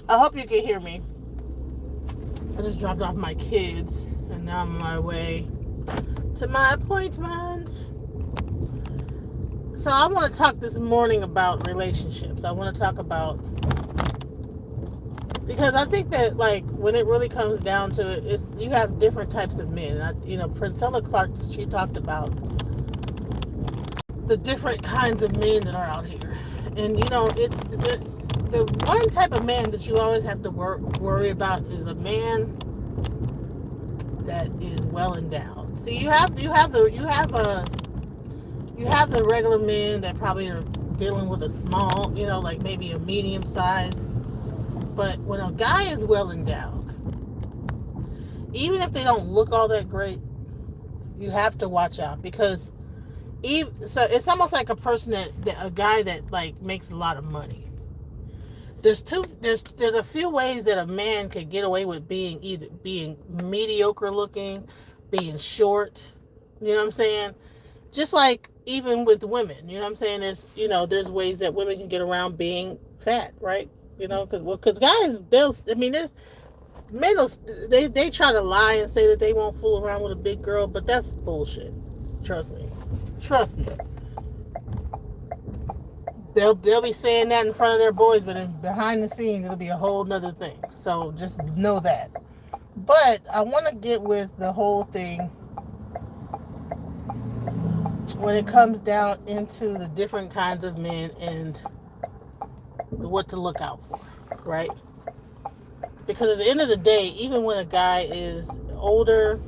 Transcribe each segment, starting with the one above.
I hope you can hear me. I just dropped off my kids and now I'm on my way to my appointment. So I want to talk this morning about relationships. I want to talk about, because I think that, like, when it really comes down to it, it's, you have different types of men. Priscilla Clark, she talked about the different kinds of men that are out here. And, it's the one type of man that you always have to worry about is a man that is well endowed. See, you have the regular men that probably are dealing with a small, like maybe a medium size. But when a guy is well endowed, even if they don't look all that great, you have to watch out, because so it's almost like a person a guy that like makes a lot of money. There's a few ways that a man could get away with being mediocre looking, being short, you know what I'm saying? Just like even with women, you know what I'm saying? There's ways that women can get around being fat, right? Because guys, there's men, they try to lie and say that they won't fool around with a big girl, but that's bullshit. Trust me. They'll be saying that in front of their boys, but behind the scenes it'll be a whole nother thing. So just know that. But I want to get with the whole thing when it comes down into the different kinds of men and what to look out for, right? Because at the end of the day, even when a guy is older,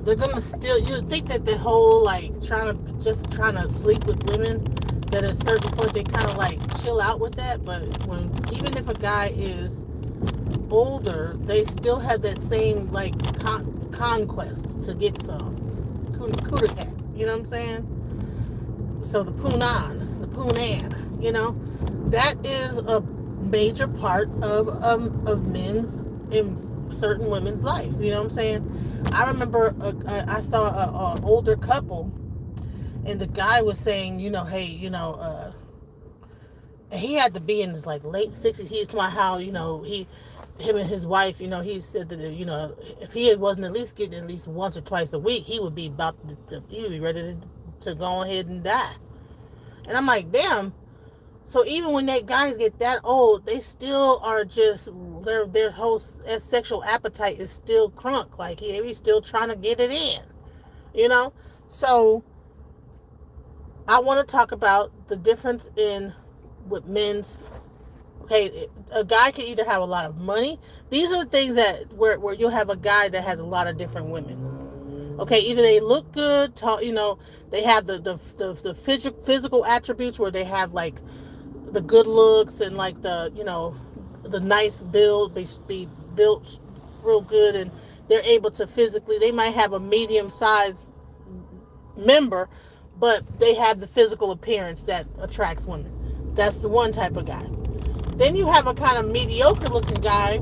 they're gonna still, you think that the whole like trying to sleep with women, that at a certain point they kind of like chill out with that. But even if a guy is older, they still have that same like conquest to get some cooter cat, you know what I'm saying? So the poonan, that is a major part of men's in certain women's life, you know what I'm saying? I remember I saw a older couple, and the guy was saying, hey, he had to be in his like late 60s. He's talking about how, him and his wife, he said that, if he wasn't at least getting at least once or twice a week, he would be ready to go ahead and die. And I'm like, damn. So even when they guys get that old, they still are just, their whole sexual appetite is still crunk. Like he's still trying to get it in, So I want to talk about the difference in with men's. Okay, a guy can either have a lot of money. These are the things that where you'll have a guy that has a lot of different women. Okay, either they look good, they have the physical attributes where they have like the good looks and like the nice build. They be built real good, and they're able to physically. They might have a medium sized member, but they have the physical appearance that attracts women. That's the one type of guy. Then you have a kind of mediocre looking guy.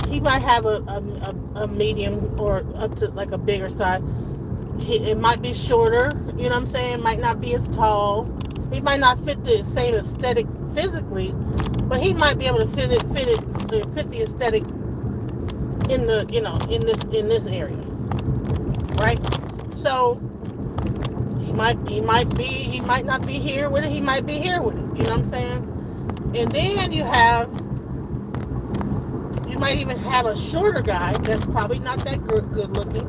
He might have a medium or up to like a bigger size. It might be shorter, you know what I'm saying? Might not be as tall. He might not fit the same aesthetic physically, but he might be able to fit the aesthetic in the in this area, right? So he might not be here with it. He might be here with it. You know what I'm saying? And then you might even have a shorter guy that's probably not that good looking,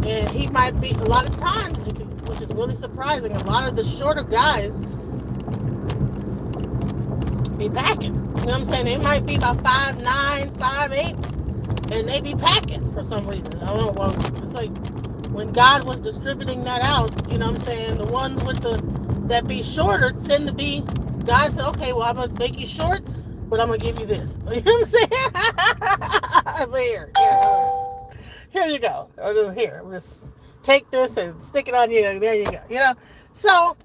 and he might be, a lot of times, which is really surprising, a lot of the shorter guys be packing. You know what I'm saying? They might be about 5'9", 5'8", and they be packing for some reason. I don't know. Well, it's like when God was distributing that out, you know what I'm saying? The ones that be shorter tend to be, God said, okay, well, I'm going to make you short, but I'm going to give you this. You know what I'm saying? Here you go. Here. Just take this and stick it on you. There you go. So,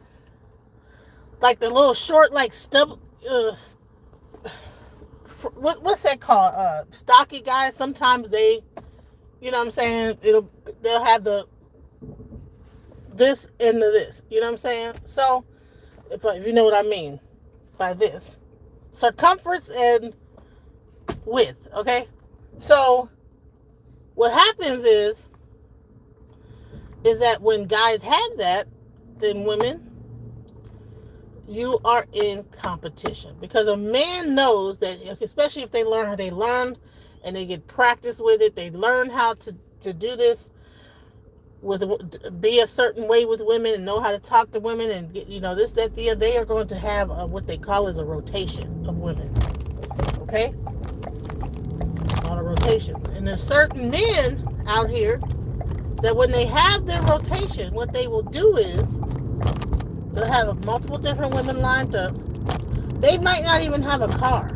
like the little short, like stub, what's that called? Stocky guys. Sometimes they, you know what I'm saying? They'll have this and this. You know what I'm saying? So, if you know what I mean by this. circumference and width. Okay, so what happens is that when guys have that, then women, you are in competition, because a man knows that, especially if they learn and they get practice with it, they learn how to do this with, be a certain way with women and know how to talk to women and get, this, that, they are going to have what they call as a rotation of women. Okay, it's called a rotation. And there's certain men out here that when they have their rotation, what they will do is they'll have multiple different women lined up. They might not even have a car.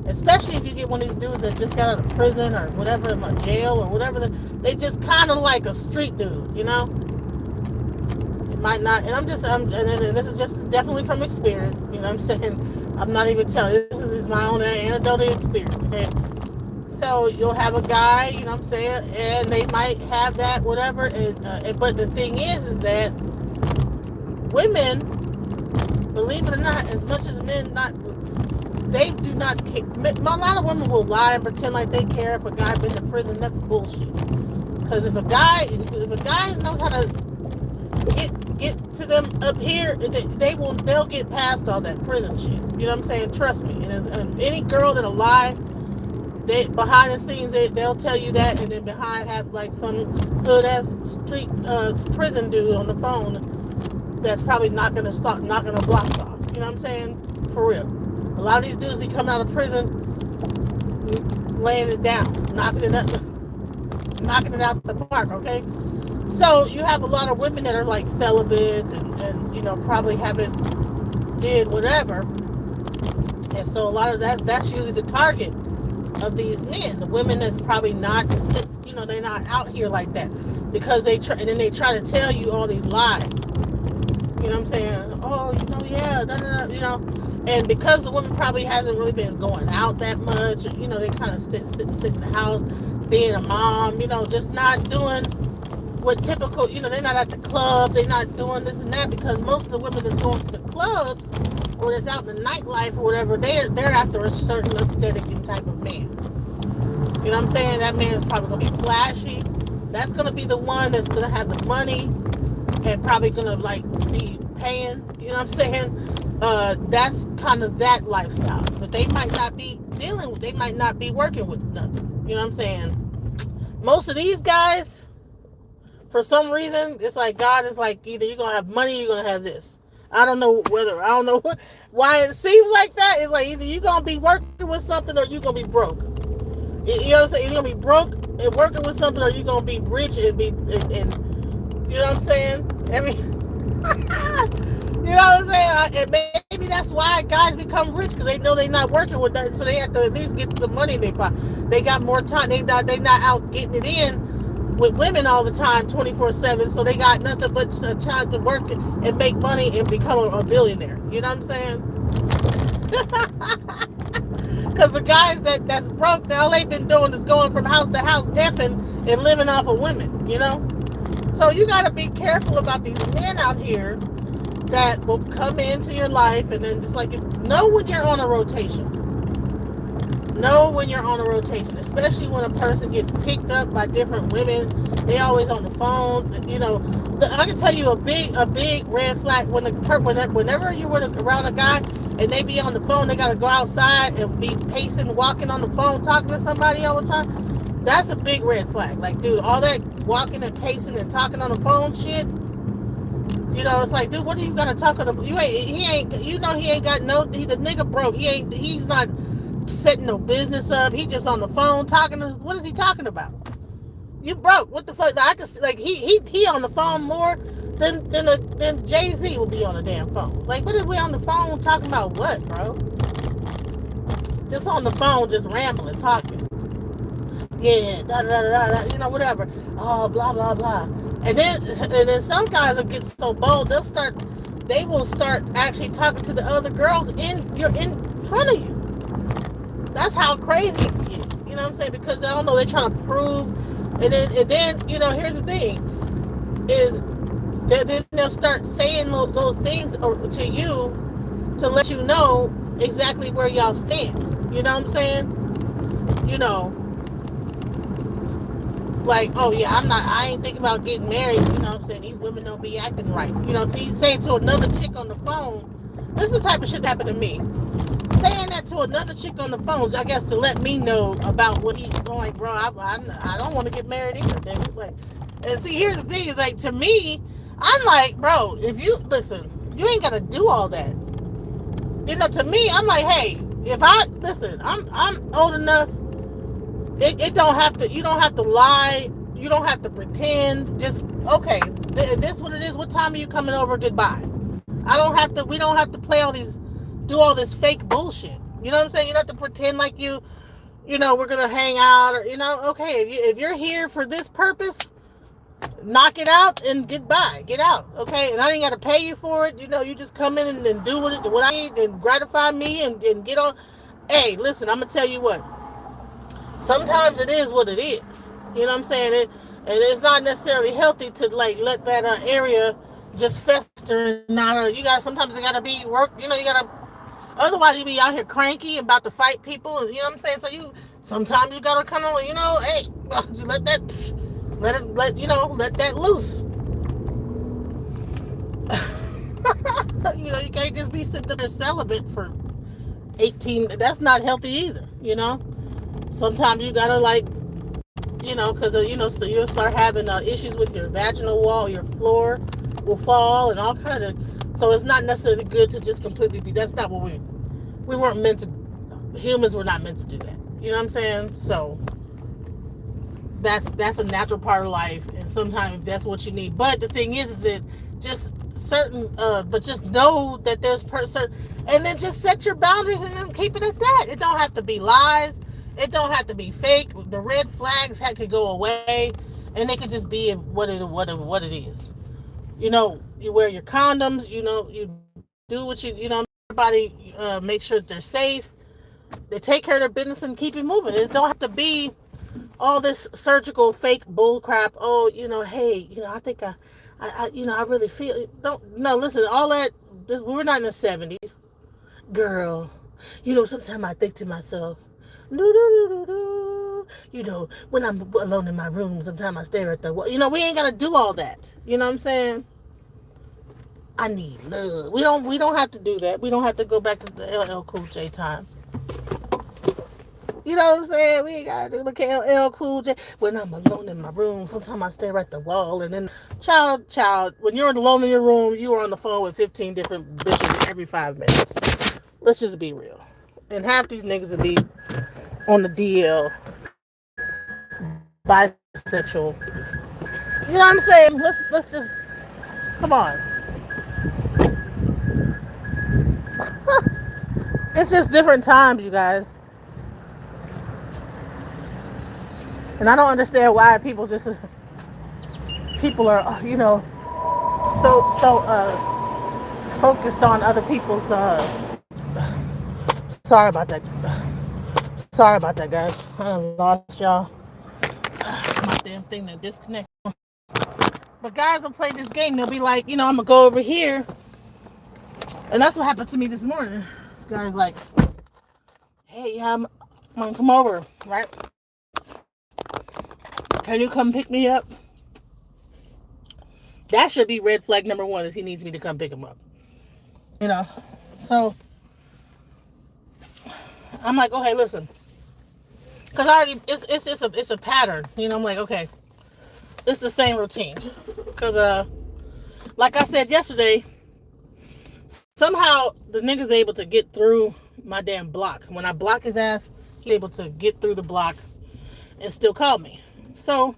Especially if you get one of these dudes that just got out of prison or whatever, jail or whatever. They just kind of like a street dude, It might not, and this is just definitely from experience, I'm saying? I'm not even telling, this is my own anecdotal experience, okay? So you'll have a guy, I'm saying, and they might have that, whatever, but the thing is that women, believe it or not, as much as men they do not care. A lot of women will lie and pretend like they care if a guy been to prison. That's bullshit. Because if a guy knows how to get to them up here, they'll get past all that prison shit. You know what I'm saying? Trust me. And any girl that'll lie, behind the scenes they'll tell you that, and then behind have like some hood ass street prison dude on the phone that's probably knocking the blocks off. You know what I'm saying? For real. A lot of these dudes be coming out of prison, laying it down, knocking it out the park, okay? So you have a lot of women that are like celibate and probably haven't did whatever. And so a lot of that's usually the target of these men. The women that's probably not, they're not out here like that. Because they try to tell you all these lies. You know what I'm saying? Oh, yeah, And because the woman probably hasn't really been going out that much, they kind of sit in the house, being a mom, just not doing what typical, they're not at the club, they're not doing this and that, because most of the women that's going to the clubs or that's out in the nightlife or whatever, they're after a certain aesthetic and type of man. You know what I'm saying? That man is probably going to be flashy. That's going to be the one that's going to have the money and probably going to be paying, you know what I'm saying? That's kind of that lifestyle, but they might not be working with nothing. You know what I'm saying? Most of these guys, for some reason, it's like God is like, either you're gonna have money, or you're gonna have this. I don't know why it seems like that. It's like either you're gonna be working with something or you're gonna be broke. You know what I'm saying? You're gonna be broke and working with something, or you're gonna be rich and you know what I'm saying? You know what I'm saying? And maybe that's why guys become rich, because they know they're not working with nothing, so they have to at least get the money they got more time. They not out getting it in with women all the time, 24/7. So they got nothing but time to work and make money and become a billionaire. You know what I'm saying? Because the guys that's broke, all they've been doing is going from house to house, effing and living off of women. So you got to be careful about these men out here that will come into your life, and then just like, know when you're on a rotation. Know when you're on a rotation, especially when a person gets picked up by different women. They always on the phone. I can tell you a big red flag whenever you're around a guy and they be on the phone. They got to go outside and be pacing, walking on the phone, talking to somebody all the time. That's a big red flag. Like, dude, all that walking and pacing and talking on the phone shit. It's like, dude, what are you gonna talk about? He ain't got the nigga broke. He's not setting no business up. He just on the phone talking to, what is he talking about? You broke. What the fuck? I can see, like, he on the phone more than Jay-Z will be on the damn phone. Like, what is we on the phone talking about what, bro? Just on the phone, just rambling, talking. Yeah, whatever. Oh, blah, blah, blah. And then some guys will get so bold, they will start actually talking to the other girls in front of you. That's how crazy it can get. You know what I'm saying? Because I don't know, they're trying to prove. And then here's the thing, is that then they'll start saying those things to you to let you know exactly where y'all stand. You know what I'm saying? You know, like, oh yeah, I ain't thinking about getting married. You know what I'm saying? These women don't be acting right. You know, so he's saying to another chick on the phone, this is the type of shit that happened to me. Saying that to another chick on the phone, I guess to let me know about what he's going, like, bro, I don't want to get married either, baby. Like, and see, here's the thing, is like, to me, I'm like, bro, if you, listen, you ain't got to do all that. You know, to me, I'm like, hey, if I, listen, I'm old enough, it don't have to, you don't have to lie, you don't have to pretend, just, okay, this what it is, what time are you coming over, goodbye. We don't have to play all these, do all this fake bullshit. You know what I'm saying? You don't have to pretend like you know, we're gonna hang out, or, you know, okay, if you're here for this purpose, knock it out and get out, okay? And I ain't gotta pay you for it. You know, you just come in and do what I need and gratify me and get on. Hey, listen, I'm gonna tell you what. Sometimes it is what it is. You know what I'm saying? And it's not necessarily healthy to like let that area just fester. Not sometimes it gotta be work. You know, you gotta. Otherwise, you be out here cranky and about to fight people. And you know what I'm saying? So sometimes you gotta kind of, you know, hey, just let that loose. You know, you can't just be sitting there celibate for 18. That's not healthy either. You know, sometimes you gotta, like, you know, because you know, so you'll start having issues with your vaginal wall, your floor will fall, and all kind of. So it's not necessarily good to just completely be. That's not what we weren't meant to. Humans were not meant to do that. You know what I'm saying? So that's a natural part of life, and sometimes that's what you need. But the thing is that just certain, but just know that there's certain, and then just set your boundaries and then keep it at that. It don't have to be lies. It don't have to be fake. The red flags could go away, and they could just be what it is. You know, you wear your condoms. You know, you do what you know. Everybody make sure that they're safe. They take care of their business and keep it moving. It don't have to be all this surgical fake bull crap. Oh, you know, hey, you know, I think I you know, I really feel. Listen, all that. We're not in the 70s, girl. You know, sometimes I think to myself, you know, when I'm alone in my room, sometimes I stare at the wall. You know, we ain't gotta do all that. You know what I'm saying? I need love. We don't have to do that. We don't have to go back to the LL Cool J times. You know what I'm saying? We ain't gotta do look at LL Cool J. When I'm alone in my room, sometimes I stare at the wall, and then child, when you're alone in your room, you are on the phone with 15 different bitches every 5 minutes. Let's just be real. And half these niggas will be on the DL, bisexual. You know what I'm saying? Let's just come on. It's just different times, you guys. And I don't understand why people are, you know, so focused on other people's sorry about that. Sorry about that, guys. I lost y'all. My damn thing that disconnected. But guys will play this game. They'll be like, you know, I'm gonna go over here. And that's what happened to me this morning. This guy's like, hey, I'm gonna come over, right? Can you come pick me up? That should be red flag number 1, is he needs me to come pick him up. You know? So I'm like, okay, listen. Because it's a pattern. You know, I'm like, okay. It's the same routine. Because like I said yesterday, somehow the nigga's able to get through my damn block. When I block his ass, he's able to get through the block and still call me. So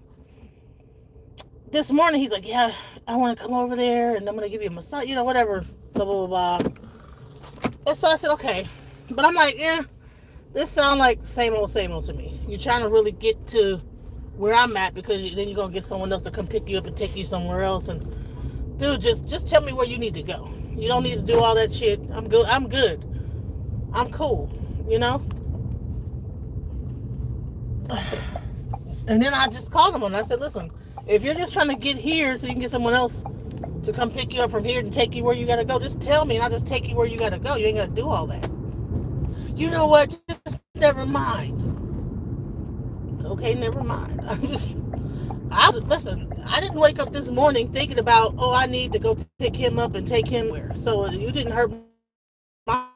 this morning he's like, yeah, I want to come over there and I'm going to give you a massage, you know, whatever, blah, blah, blah, blah. And so I said, okay. But I'm like, yeah, this sounds like same old to me. You're trying to really get to where I'm at, because then you're going to get someone else to come pick you up and take you somewhere else. And dude, just tell me where you need to go. You don't need to do all that shit. I'm good. I'm cool, you know? And then I just called him and I said, listen, if you're just trying to get here so you can get someone else to come pick you up from here and take you where you got to go, just tell me and I'll just take you where you got to go. You ain't got to do all that. you know what, just never mind. Okay, never mind. Listen, I didn't wake up this morning thinking about, oh, I need to go pick him up and take him where. So you didn't hurt my.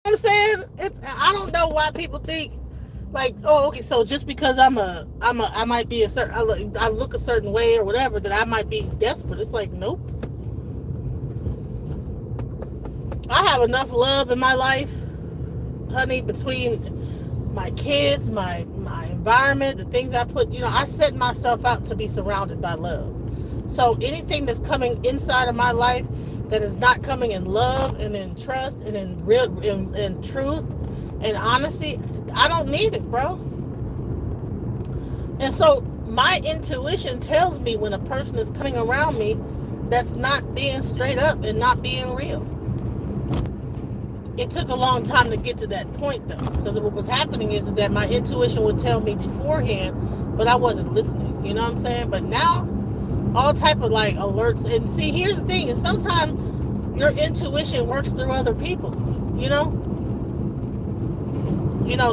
I'm saying, I don't know why people think like, oh, okay, so just because I might be a certain, I look a certain way or whatever, that I might be desperate. It's like, nope. I have enough love in my life, honey, between my kids, my environment, the things I put, I set myself out to be surrounded by love. So anything that's coming inside of my life that is not coming in love and in trust and in real in truth and honesty, I don't need it, bro. And so my intuition tells me when a person is coming around me that's not being straight up and not being real. It took a long time to get to that point, though, because what was happening is that my intuition would tell me beforehand, but I wasn't listening. You know what I'm saying? But now, all type of like alerts. And see, here's the thing: is sometimes your intuition works through other people.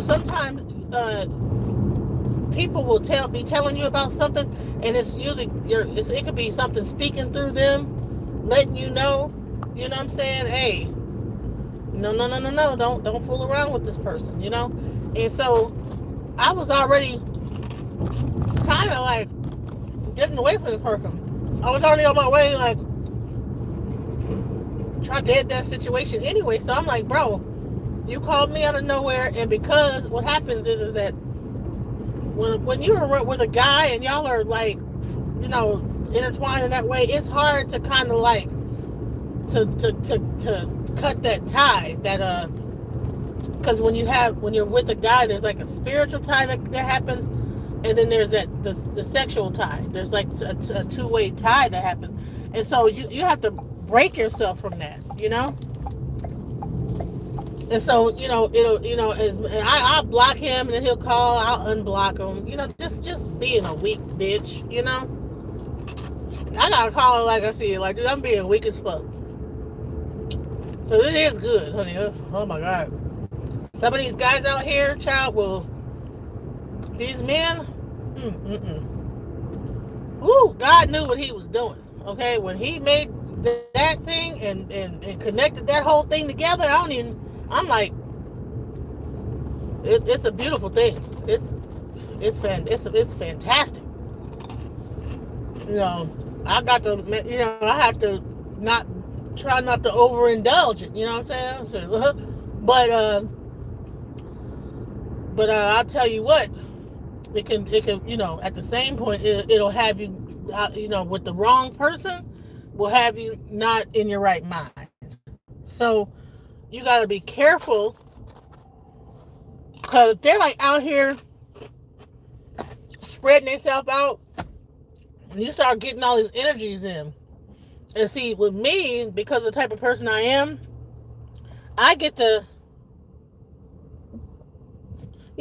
Sometimes people will be telling you about something, and it's usually it could be something speaking through them, letting you know. You know what I'm saying? Hey. No, don't fool around with this person, And so I was already kind of like getting away from the person. I was already on my way, like, trying to end that situation anyway. So I'm like, bro, you called me out of nowhere, and because what happens is that when you're with a guy and y'all are like, intertwined in that way, it's hard to kind of like to cut that tie, that because when you're with a guy, there's like a spiritual tie that happens, and then there's the sexual tie. There's like a two-way tie that happens, and so you have to break yourself from that, and so I'll block him, and then he'll call, I'll unblock him, just being a weak bitch. I gotta call him like I see it, like, dude, I'm being weak as fuck. So it is good, honey. Oh my God. Some of these guys out here, child, these men, God knew what he was doing. Okay, when he made that thing and connected that whole thing together, I'm like, it's a beautiful thing. It's fantastic. I got to, I have to try not to overindulge it, you know what I'm saying? But I'll tell you what, it can, at the same point, it'll have you, with the wrong person, will have you not in your right mind. So you got to be careful, because they're like out here spreading themselves out, and you start getting all these energies in. And see, with me, because of the type of person I am, I get to,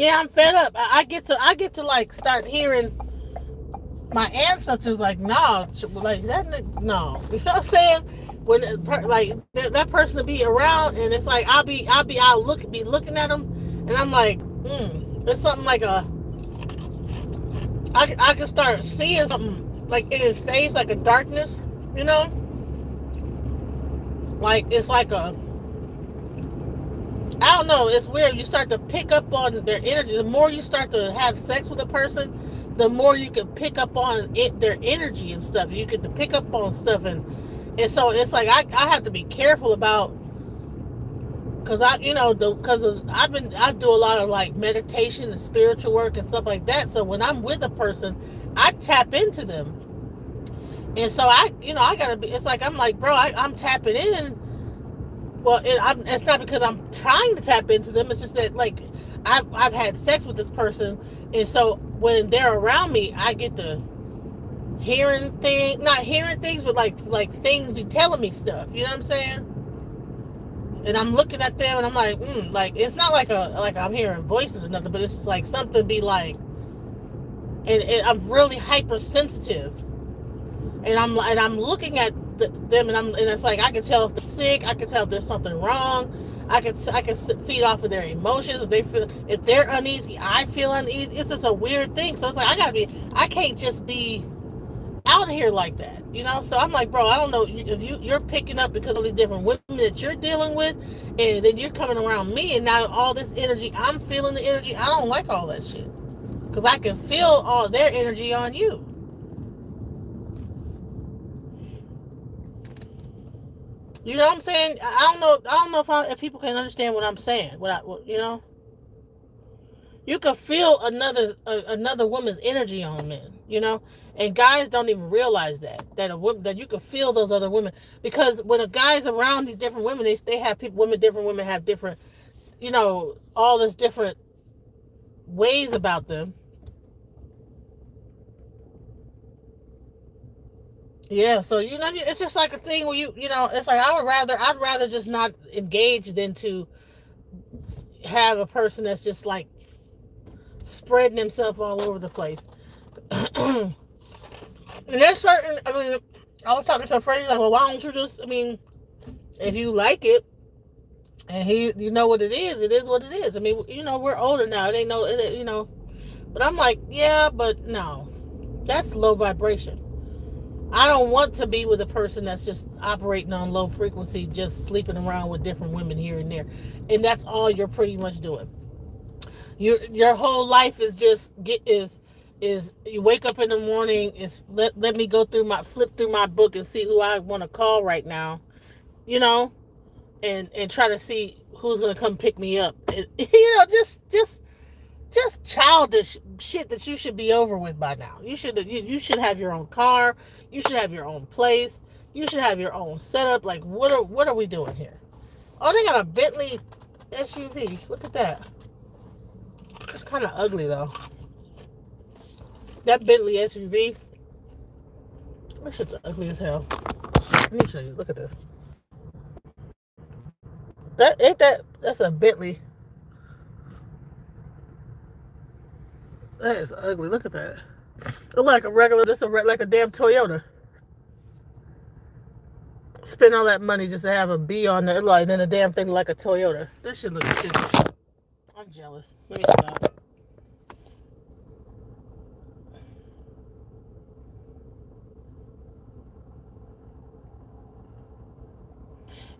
I'm fed up. I get to like start hearing my ancestors like, no, like that, no. You know what I'm saying? When like that person will be around, and it's like I'll be looking at them, and I'm like, it's something like I can start seeing something like in his face, like a darkness, Like, it's like I don't know, it's weird. You start to pick up on their energy. The more you start to have sex with a person, the more you can pick up on their energy and stuff. You get to pick up on stuff, and so it's like I have to be careful about, because I do a lot of like meditation and spiritual work and stuff like that. So when I'm with a person, I tap into them. And so I gotta be, it's like, I'm like, bro, I'm tapping in. Well, it's not because I'm trying to tap into them. It's just that, like, I've had sex with this person. And so when they're around me, I get to not hearing things, but like things be telling me stuff. You know what I'm saying? And I'm looking at them, and I'm like, like, it's not like I'm hearing voices or nothing, but it's just like something be like, and I'm really hypersensitive. And I'm looking at them, and it's like I can tell if they're sick. I can tell if there's something wrong. I can feed off of their emotions. If they're uneasy, I feel uneasy. It's just a weird thing. So it's like I can't just be out here like that, So I'm like, bro, I don't know if you're picking up because of these different women that you're dealing with, and then you're coming around me, and now all this energy, I'm feeling the energy. I don't like all that shit because I can feel all their energy on you. You know what I'm saying? I don't know if people can understand what I'm saying. You can feel another woman's energy on men, and guys don't even realize that you can feel those other women, because when a guy's around these different women, they have different women have different, all this different ways about them. Yeah, so it's just like a thing where it's like I'd rather just not engage than to have a person that's just like spreading himself all over the place. And there's certain, I was talking to a friend, like, well, why don't you just, if you like it, and you know what it is what it is. We're older now. It ain't no, but I'm like, yeah, but no, that's low vibration. I don't want to be with a person that's just operating on low frequency, just sleeping around with different women here and there. And that's all you're pretty much doing. Your whole life is just you wake up in the morning, let me flip through my book and see who I want to call right now, and try to see who's going to come pick me up. Just childish shit that you should be over with by now. You should have your own car. You should have your own place. You should have your own setup. Like, what are we doing here? Oh, they got a Bentley SUV. Look at that. It's kind of ugly though. That Bentley SUV. That shit's ugly as hell. Let me show you. Look at this. That's a Bentley. That is ugly. Look at that. It look like like a damn Toyota. Spend all that money just to have a B on there, like then a damn thing like a Toyota. This shit looks stupid. I'm jealous. Let me stop.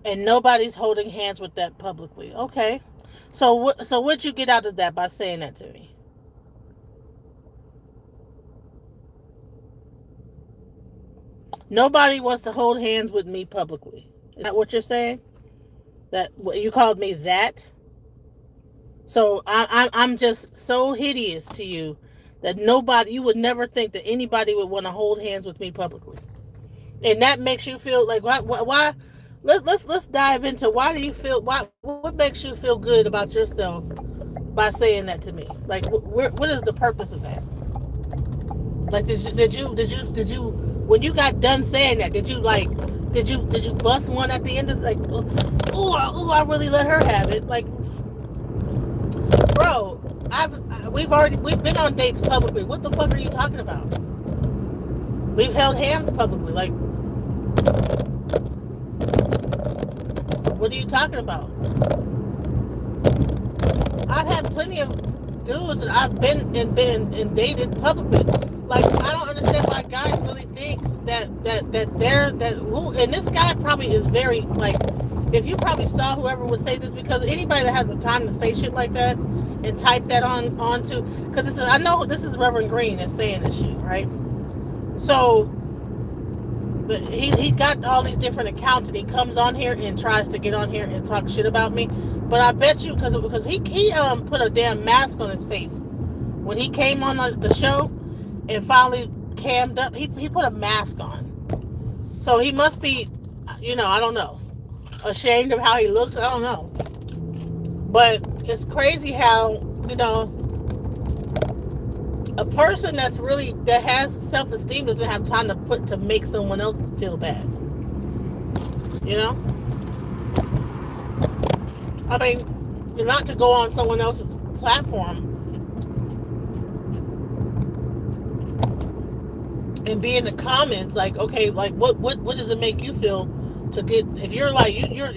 And nobody's holding hands with that publicly. Okay. So what'd you get out of that by saying that to me? Nobody wants to hold hands with me publicly. Is that what you're saying? That you called me that? So I'm just so hideous to you that you would never think that anybody would want to hold hands with me publicly, and that makes you feel like why? Let's dive into what makes you feel good about yourself by saying that to me. Like, what is the purpose of that? Like, did you when you got done saying that, did you bust one at the end of like, I really let her have it? Like, bro, we've been on dates publicly. What the fuck are you talking about? We've held hands publicly. Like, what are you talking about? I've had plenty of dudes that I've been and dated publicly. Like, I don't understand why guys really think and this guy probably is very, like, if you probably saw whoever would say this, because anybody that has the time to say shit like that and type that onto, because I know this is Reverend Green that's saying this shit, right? So he got all these different accounts, and he comes on here and tries to get on here and talk shit about me. But I bet you, because he put a damn mask on his face when he came on the show and finally cammed up. He put a mask on, so he must be, I don't know, ashamed of how he looks. I don't know, but it's crazy how a person that has self-esteem doesn't have time to make someone else feel bad. I mean, not to go on someone else's platform and be in the comments like, okay, like what does it make you feel to get, if you're like if you're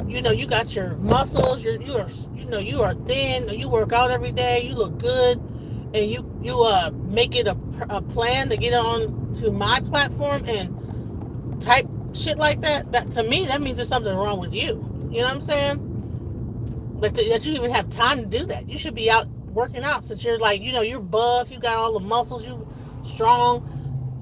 you got your muscles, you are, you are thin, you work out every day, you look good, and you make it a plan to get on to my platform and type shit like that, that to me, that means there's something wrong with you. You know what I'm saying? Like that you even have time to do that. You should be out working out, since you're like, you're buff, you got all the muscles, you strong.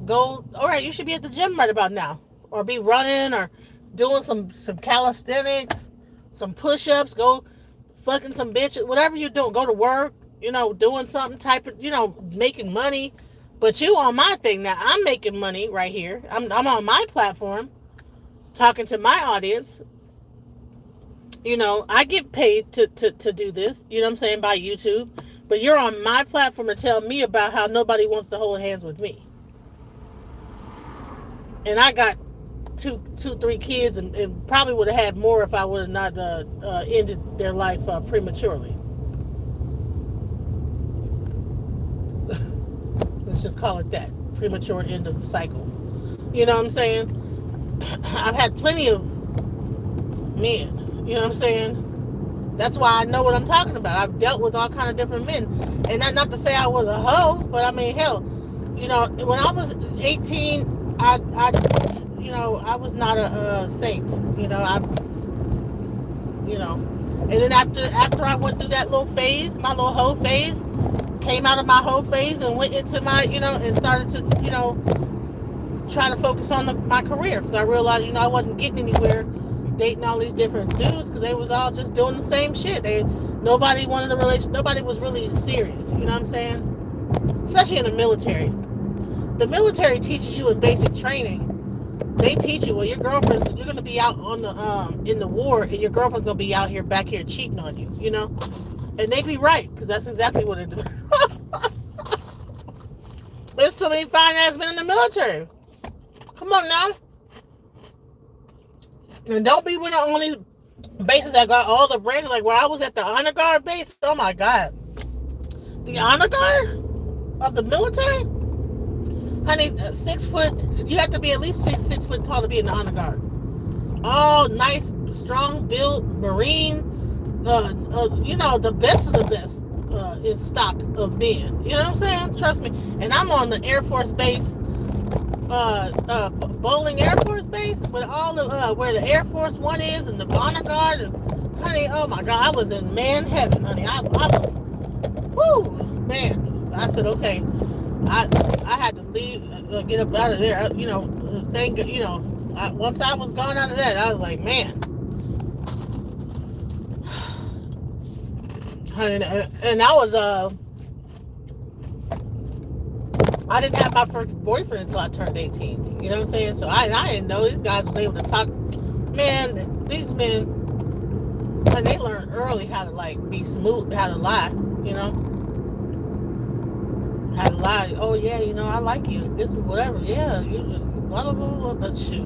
Go, all right, you should be at the gym right about now, or be running, or doing some calisthenics, some push-ups, go fucking some bitches, whatever you're doing, go to work, doing something, type of, making money. But you on my thing now, I'm making money right here. I'm on my platform talking to my audience. I get paid to do this, you know what I'm saying, by YouTube. But you're on my platform to tell me about how nobody wants to hold hands with me. And I got three kids, and probably would have had more if I would have not ended their life prematurely. Let's just call it that. Premature end of the cycle. You know what I'm saying? I've had plenty of men. You know what I'm saying? That's why I know what I'm talking about. I've dealt with all kind of different men. And not to say I was a hoe, but I mean, hell, when I was 18, I was not a saint. And then after I went through that little phase, my little hoe phase, came out of my hoe phase and went into my, and started to, try to focus on my career, because I realized, I wasn't getting anywhere dating all these different dudes, because they was all just doing the same shit. Nobody wanted a relationship. Nobody was really serious. You know what I'm saying? Especially in the military. The military teaches you in basic training. They teach you, well, your girlfriend's, you're gonna be out on the in the war, and your girlfriend's gonna be out here back here cheating on you. And they be right, because that's exactly what it do. There's too many fine ass men in the military. Come on now. And don't be one of the only bases that got all the branding. Like where I was at the honor guard base, oh my god, the honor guard of the military, honey, 6 foot. You have to be at least 6 foot tall to be in the honor guard. All nice, strong built Marine. The best of the best in stock of men. You know what I'm saying? Trust me. And I'm on the Air Force base. Bowling Air Force Base, with all the where the Air Force One is, and the honor guard, and honey, oh my god, I was in man heaven, honey. I was, whoo, man. I said, okay, I had to leave, get up out of there. Once I was gone out of that, I was like, man, honey, and I was I didn't have my first boyfriend until I turned 18. You know what I'm saying? So I didn't know these guys was able to talk. Man, these men, and they learn early how to be smooth, how to lie. How to lie. Oh yeah, I like you. This whatever. Yeah, you blah blah blah blah. But shoot,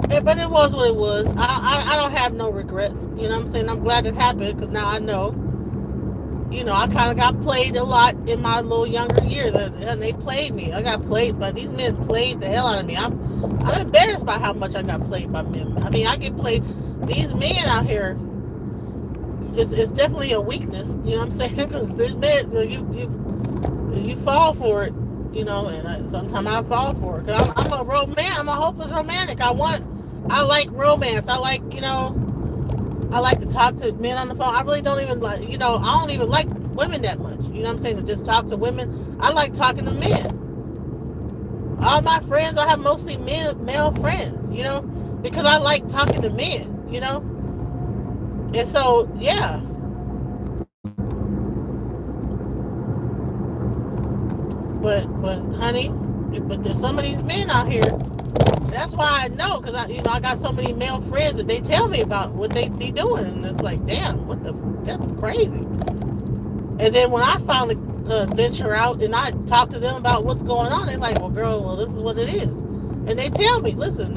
but it was what it was. I don't have no regrets. You know what I'm saying? I'm glad it happened, because now I know. I kind of got played a lot in my little younger years, and they played me. I got played, but these men played the hell out of me. I'm embarrassed by how much I got played by men. I mean, I get played. These men out here, it's definitely a weakness. You know what I'm saying? Because these men, you fall for it. And sometimes I fall for it. Cause I'm a hopeless romantic. I like romance. I like to talk to men on the phone. I really don't even like, I don't even like women that much. You know what I'm saying? To just talk to women. I like talking to men. All my friends, I have mostly male friends, because I like talking to men, And so, yeah. But honey, there's some of these men out here. That's why I know, because I got so many male friends that they tell me about what they be doing, and it's like, damn, that's crazy. And then when I finally venture out and I talk to them about what's going on, they're like, well, girl, this is what it is. And they tell me, listen,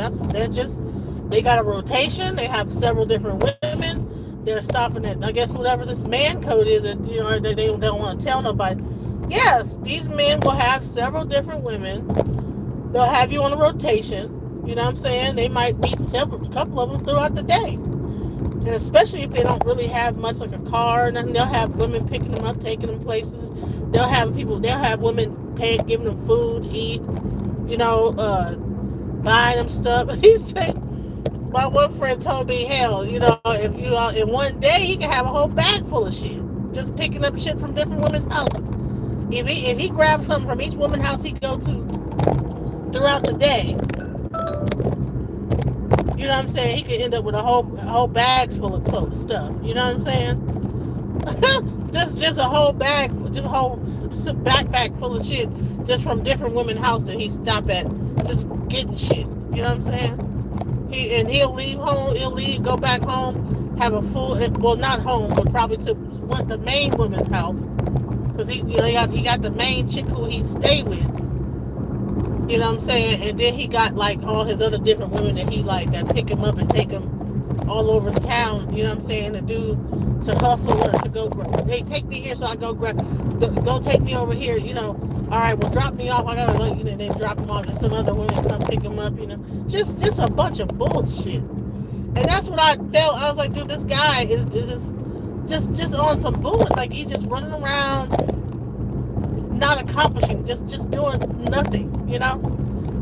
they got a rotation, they have several different women, they're stopping at, I guess, whatever this man code is that, they don't want to tell nobody. Yes, these men will have several different women. They'll have you on a rotation. You know what I'm saying? They might meet a couple of them throughout the day. And especially if they don't really have much like a car, and they'll have women picking them up, taking them places. They'll have women giving them food to eat, you know, buying them stuff. He said, my one friend told me, hell, you know, if you in one day he can have a whole bag full of shit, just picking up shit from different women's houses. If he grabs something from each woman's house he go to throughout the day, you know what I'm saying? He could end up with a whole bags full of clothes stuff. You know what I'm saying? just a whole bag, just a whole backpack full of shit, just from different women's house that he stop at, just getting shit. You know what I'm saying? He'll leave home. He'll leave, go back home, have a full, well, not home, but probably to the main woman's house, because he got the main chick who he stayed with. You know what I'm saying? And then he got like all his other different women that he like that pick him up and take him all over the town. You know what I'm saying? To hustle or to go grab. Hey, take me here so I go grab. Go take me over here. You know. All right, well, drop me off. I gotta let you know. Then drop him off, and some other women come pick him up. You know, just a bunch of bullshit. And that's what I felt. I was like, dude, this guy is just on some bullet. Like he's just running around, not accomplishing, just doing nothing, you know.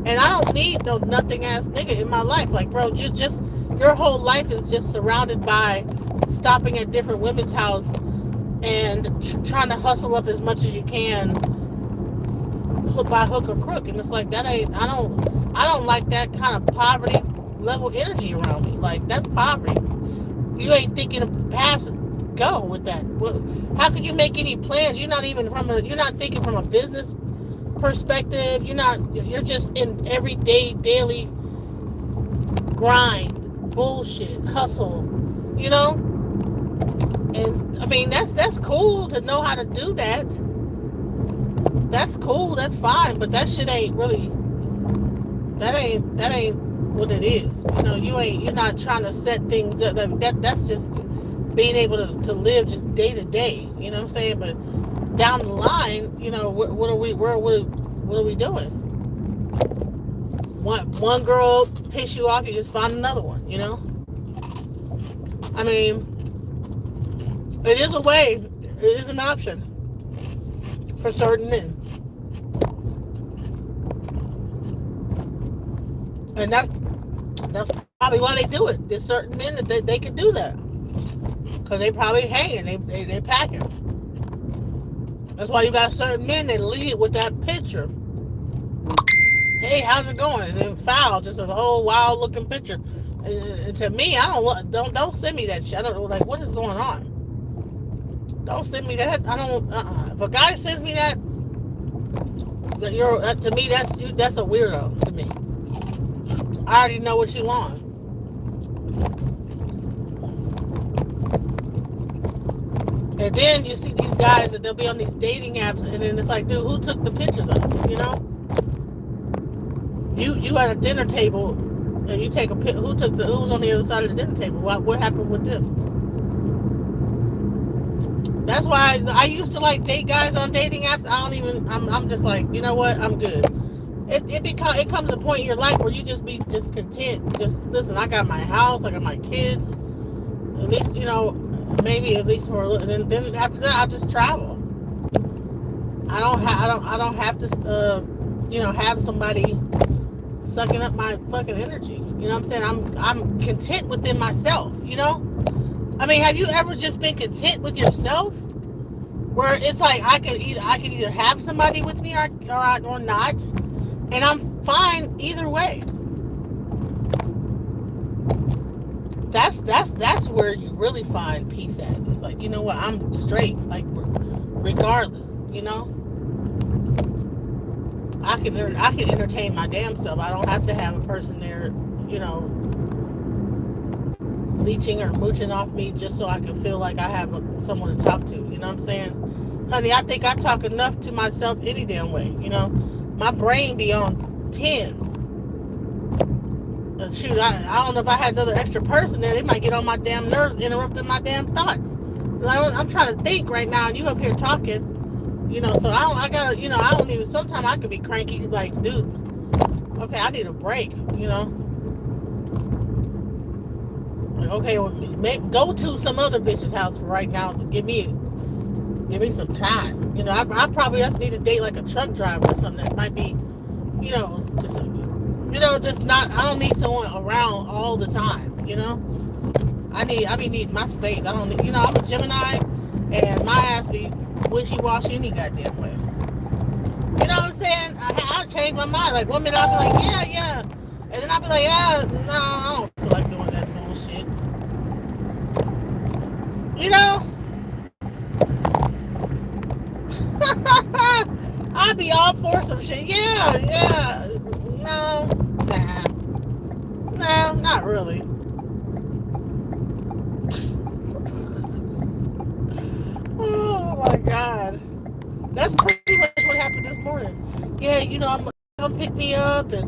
And I don't need no nothing ass nigga in my life. Like, bro, your whole life is just surrounded by stopping at different women's house and trying to hustle up as much as you can, by hook or crook. And it's like that ain't. I don't like that kind of poverty level energy around me. Like that's poverty. You ain't thinking of past. Go with that. How can you make any plans? You're not thinking from a business perspective. You're just in everyday daily grind, bullshit, hustle, you know? And I mean that's cool to know how to do that. That's cool, that's fine, but that shit ain't really that ain't what it is. You know, you're not trying to set things up. That's just being able to live just day to day, you know what I'm saying? But down the line, you know, what are we doing? One girl piss you off, you just find another one, you know? I mean, it is a way, it is an option for certain men. And that's probably why they do it. There's certain men that they can do that. Because they probably hanging, they packing. That's why you got certain men that lead with that picture. Hey, how's it going? And then foul, just a whole wild looking picture. And to me, I don't send me that shit. I don't know, like, what is going on? Don't send me that. I don't. If a guy sends me that, to me that's a weirdo to me. I already know what you want. And then you see these guys that they'll be on these dating apps, and then it's like, dude, who took the pictures of them? You know, you at a dinner table, and you take a pic. Who's on the other side of the dinner table? What happened with them? That's why I used to like date guys on dating apps. I'm just like, you know what? I'm good. It comes a point in your life where you just be just content. Just listen. I got my house. I got my kids. At least, you know, maybe at least for a little. And then after that, I'll just travel. I don't have to you know, have somebody sucking up my fucking energy. You know what I'm saying? I'm content within myself. You know. I mean, have you ever just been content with yourself? Where it's like I can either have somebody with me or not, and I'm fine either way. That's where you really find peace at. It's like, you know what, I'm straight, like regardless, you know. I can entertain my damn self. I don't have to have a person there, you know, leeching or mooching off me just so I can feel like I have someone to talk to. You know what I'm saying? Honey, I think I talk enough to myself any damn way. You know, my brain be on 10. Shoot, I don't know if I had another extra person there, they might get on my damn nerves, interrupting my damn thoughts. I'm trying to think right now, and you up here talking. So I gotta, I don't even, sometimes I could be cranky, like, dude, okay, I need a break, like, okay, well, go to some other bitch's house for right now to give me some time. I probably have to need to date like a truck driver or something that might be, just not, I don't need someone around all the time, I be needing my space. I don't need, I'm a Gemini, and my ass be wishy-washy any goddamn way. You know what I'm saying? I'll change my mind. Like, 1 minute I'll be like, yeah. And then I'll be like, yeah, no, I don't feel like doing that bullshit. You know? I'll be all for some shit. Yeah. No, nah. No, not really. Oh my God. That's pretty much what happened this morning. Yeah, I'm gonna pick me up, and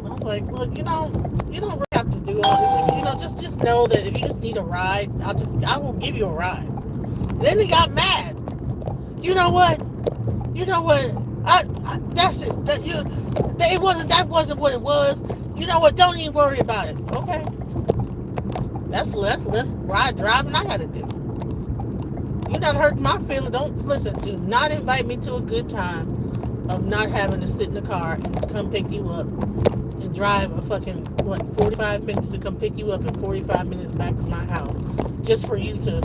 I was like, well, you don't really have to do all this. Just know that if you just need a ride, I will give you a ride. Then he got mad. You know what? That's it. That wasn't what it was. You know what? Don't even worry about it. Okay. That's less ride driving I gotta do. You done hurt my feelings. Don't listen. Do not invite me to a good time of not having to sit in the car and come pick you up and drive a fucking 45 minutes to come pick you up and 45 minutes back to my house just for you to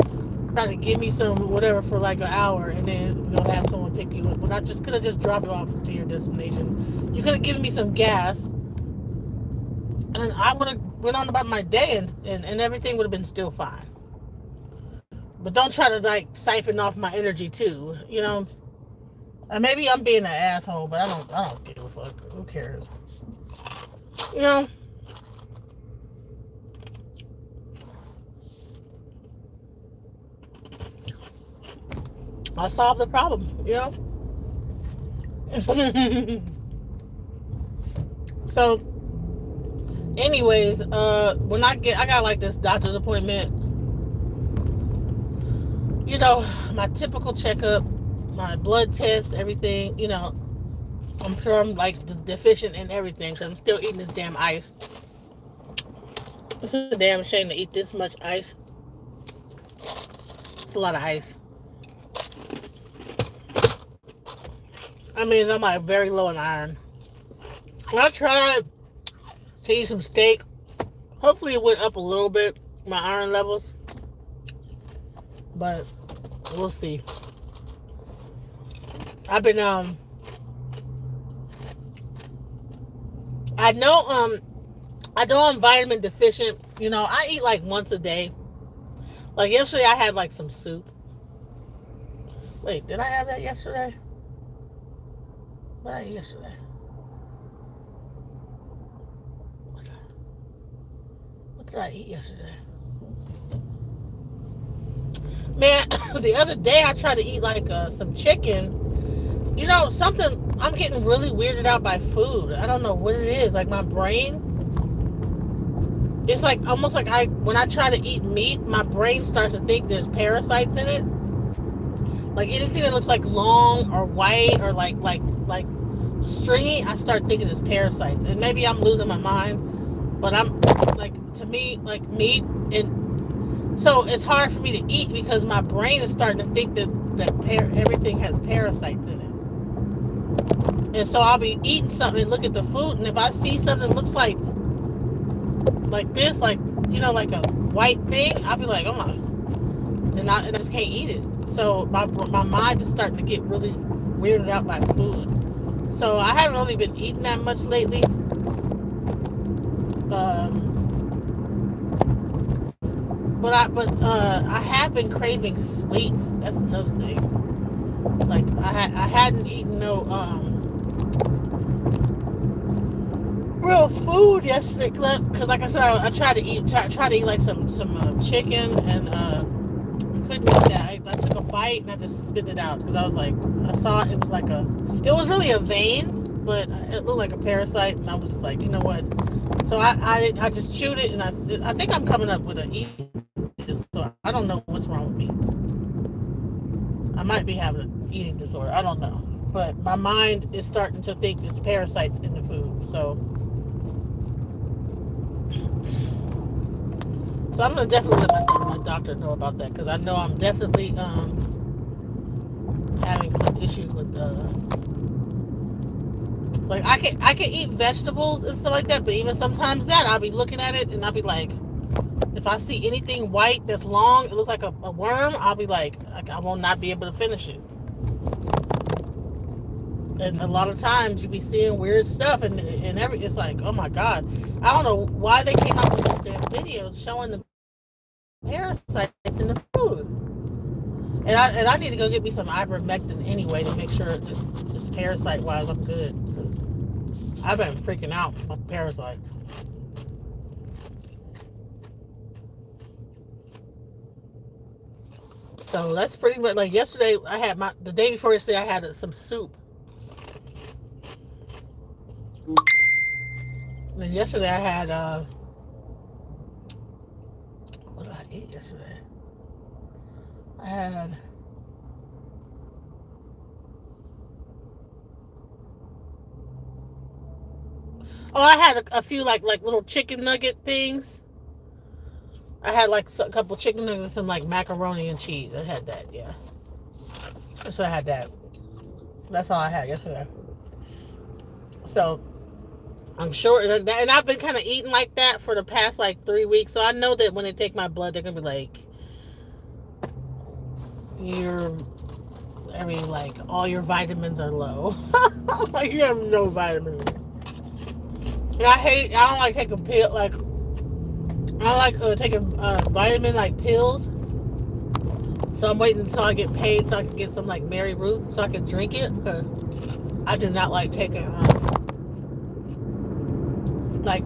try to give me some whatever for like an hour and then have someone pick you up. When I just could have just dropped you off to your destination. You could have given me some gas and I would have went on about my day and everything would have been still fine. But don't try to like siphon off my energy too, And maybe I'm being an asshole, but I don't give a fuck. Who cares? I solved the problem, So, anyways, when I got like this doctor's appointment, my typical checkup, my blood test, everything, I'm sure I'm like deficient in everything because I'm still eating this damn ice. It's a damn shame to eat this much ice. It's a lot of ice. I mean, I'm like very low in iron. I tried to eat some steak. Hopefully it went up a little bit, my iron levels. But we'll see. I've been I know I'm vitamin deficient. I eat like once a day. Like yesterday I had like some soup. Wait, did I have that yesterday? What did I eat yesterday? What did I eat yesterday? Man, the other day I tried to eat like some chicken. Something, I'm getting really weirded out by food. I don't know what it is. Like my brain, it's like almost like when I try to eat meat, my brain starts to think there's parasites in it. Like anything that looks like long or white or like stringy, I start thinking it's parasites. And maybe I'm losing my mind, but I'm like, to me, like meat, and so it's hard for me to eat because my brain is starting to think that everything has parasites in it. And so I'll be eating something and look at the food, and if I see something that looks like this, like like a white thing, I'll be like, oh my, and I just can't eat it. So my mind is starting to get really weirded out by food. So I haven't really been eating that much lately. But I have been craving sweets. That's another thing. Like I hadn't eaten no real food yesterday because like I said, I tried to eat like some chicken, and I couldn't eat that. I took a bite and I just spit it out because I was like, I saw it was like it was really a vein, but it looked like a parasite, and I was just like, you know what? So I just chewed it, and I think I'm coming up with an eating disorder. So I don't know what's wrong with me. I might be having an eating disorder. I don't know. But my mind is starting to think it's parasites in the food. So I'm going to definitely let my doctor know about that, because I know I'm definitely having some issues with it's like I can eat vegetables and stuff like that, but even sometimes that I'll be looking at it and I'll be like, if I see anything white that's long, it looks like a worm, I'll be like, I will not be able to finish it. And a lot of times you be seeing weird stuff, and it's like, oh my god, I don't know why they came out with those damn videos showing the parasites in the food. And I need to go get me some ivermectin anyway to make sure just parasite wise I'm good, because I've been freaking out about parasites. So that's pretty much like yesterday. The day before yesterday I had some soup. And then yesterday I had what did I eat yesterday? I had I had a few like little chicken nugget things. I had like a couple chicken nuggets and some like macaroni and cheese. I had that, yeah. So I had that. That's all I had yesterday. So I'm sure, and I've been kind of eating like that for the past like 3 weeks. So I know that when they take my blood, they're gonna be like, all your vitamins are low. Like you have no vitamins. And I don't like taking pill, like I don't like taking vitamin like pills. So I'm waiting until I get paid so I can get some like Mary Ruth so I can drink it, because I do not like taking like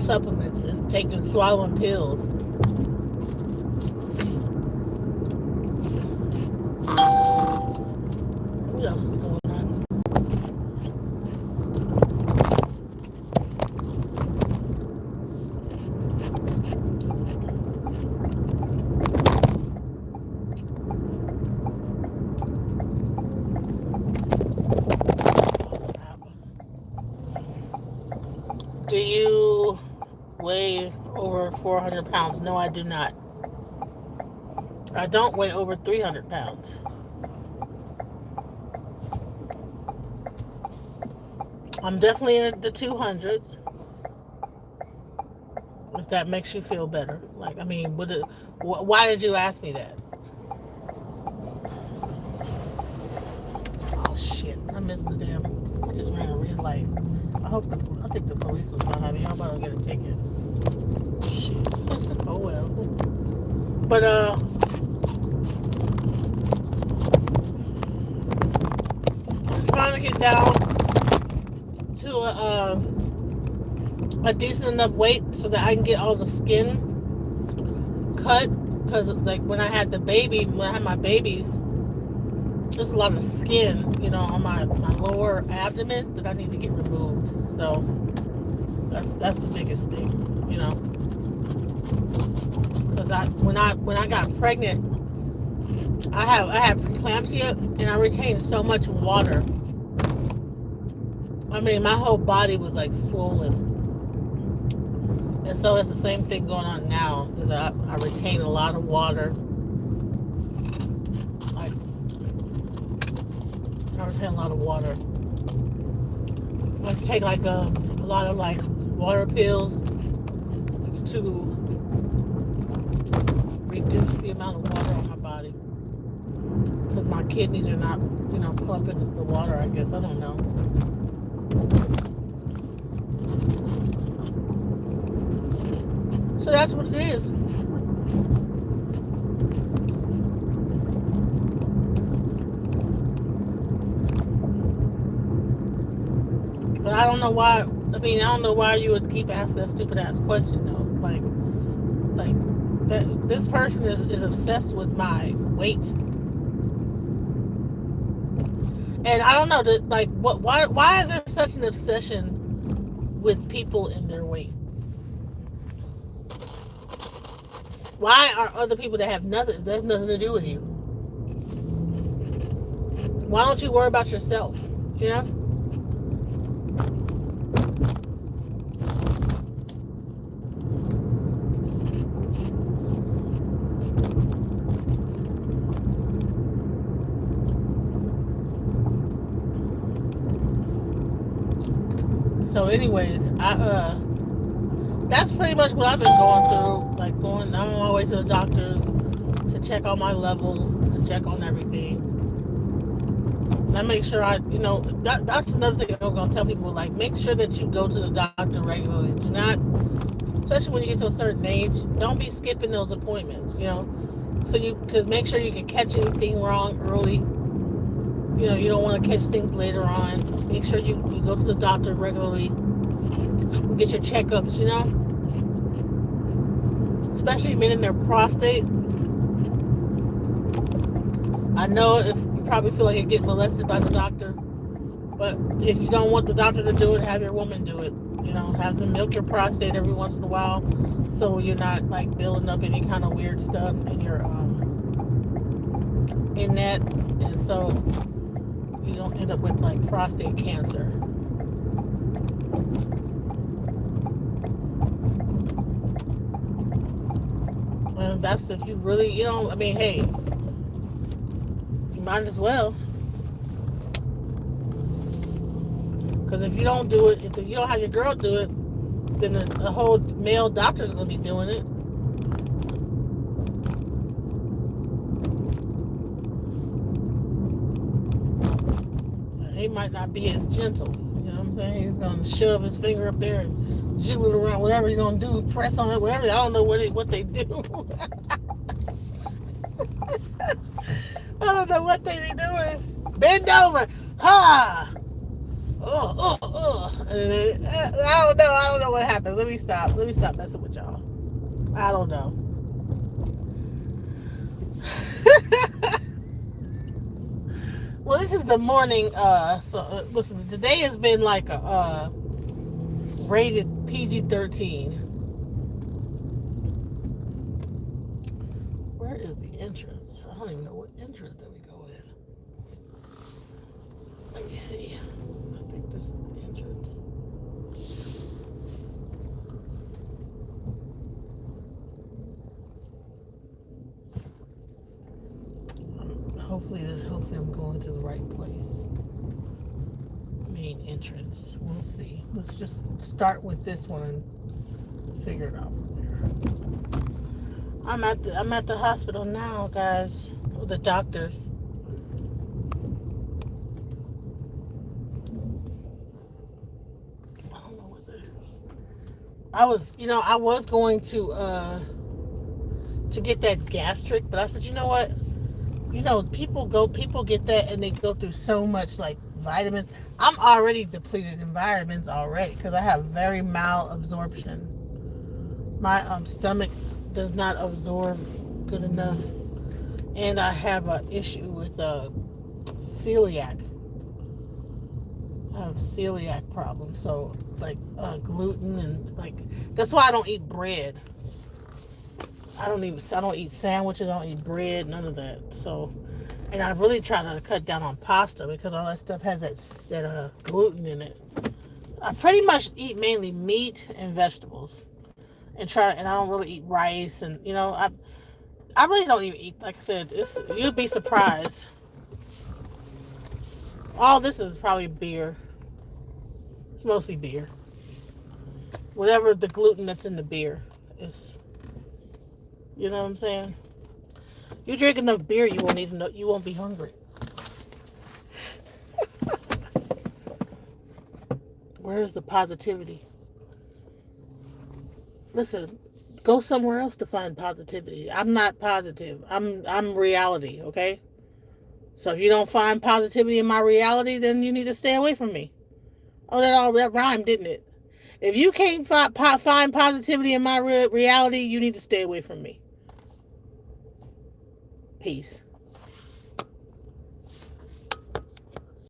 supplements and swallowing pills. What else is going on? Do you weigh over 400 pounds? No, I do not. I don't weigh over 300 pounds. I'm definitely in the 200s. If that makes you feel better. Like, I mean, why did you ask me that? Oh shit! I missed the damn. I just ran a red light. I think the police was behind me. How about I get a ticket? Shit. Oh well. But I'm trying to get down to a decent enough weight so that I can get all the skin cut. Because like when I had my babies, there's a lot of skin, on my lower abdomen that I need to get removed. So that's the biggest thing, Because when I got pregnant, I had preeclampsia and I retained so much water. I mean, my whole body was like swollen. And so it's the same thing going on now, is I retain a lot of water. I retain a lot of water. I take like a lot of like water pills to reduce the amount of water on my body, because my kidneys are not, pumping the water. I guess I don't know. So that's what it is. But I don't know why. I don't know why you would keep asking that stupid ass question though. Like that. This person is obsessed with my weight, and I don't know that. Like, what? Why is there such an obsession with people and their weight? Why are other people that have nothing? That's nothing to do with you. Why don't you worry about yourself? You know? So, anyways, that's pretty much what I've been going through. Like I'm on my way to the doctors to check on my levels, to check on everything. And I make sure that's another thing I'm gonna tell people. Like, make sure that you go to the doctor regularly. Do not, especially when you get to a certain age, don't be skipping those appointments. Because make sure you can catch anything wrong early. You don't want to catch things later on. Make sure you go to the doctor regularly. Get your checkups, especially men in their prostate. I know if you probably feel like you're getting molested by the doctor, but if you don't want the doctor to do it, have your woman do it. Have them milk your prostate every once in a while, so you're not like building up any kind of weird stuff in your in that, and so you don't end up with like prostate cancer. And that's if you really, hey, you might as well. Because if you don't do it, if you don't have your girl do it, then the whole male doctor's going to be doing it. He might not be as gentle. You know what I'm saying? He's going to shove his finger up there and jiggle it around, whatever he's going to do, press on it, whatever. I don't know what they do. I don't know what they be doing. Bend over. Ha! And I don't know. I don't know what happens. Let me stop messing with y'all. I don't know. Well, this is the morning. Listen, today has been like a rated PG-13. Where is the entrance? I don't even know what entrance that we go in. Let me see. I think this is the entrance. Hopefully I'm going to the right place. Main entrance. We'll see. Let's just start with this one and figure it out from there. I'm at the hospital now, guys. With the doctors. I don't know what I was going to get that gastric, but I said, you know what? People get that and they go through so much like vitamins. I'm already depleted in vitamins already because I have very malabsorption. My stomach does not absorb good enough, and I have an issue with celiac. I have celiac problems, so like gluten and like that's why I don't eat bread. I don't eat sandwiches. I don't eat bread. None of that. So, and I really try to cut down on pasta because all that stuff has that gluten in it. I pretty much eat mainly meat and vegetables, and I don't really eat rice. And I really don't even eat. Like I said, you'd be surprised. All this is probably beer. It's mostly beer. Whatever the gluten that's in the beer is. You know what I'm saying? You drink enough beer, you won't be hungry. Where's the positivity? Listen, go somewhere else to find positivity. I'm not positive. I'm reality, okay? So if you don't find positivity in my reality, then you need to stay away from me. Oh, that rhymed, didn't it? If you can't find positivity in my reality, you need to stay away from me. Peace.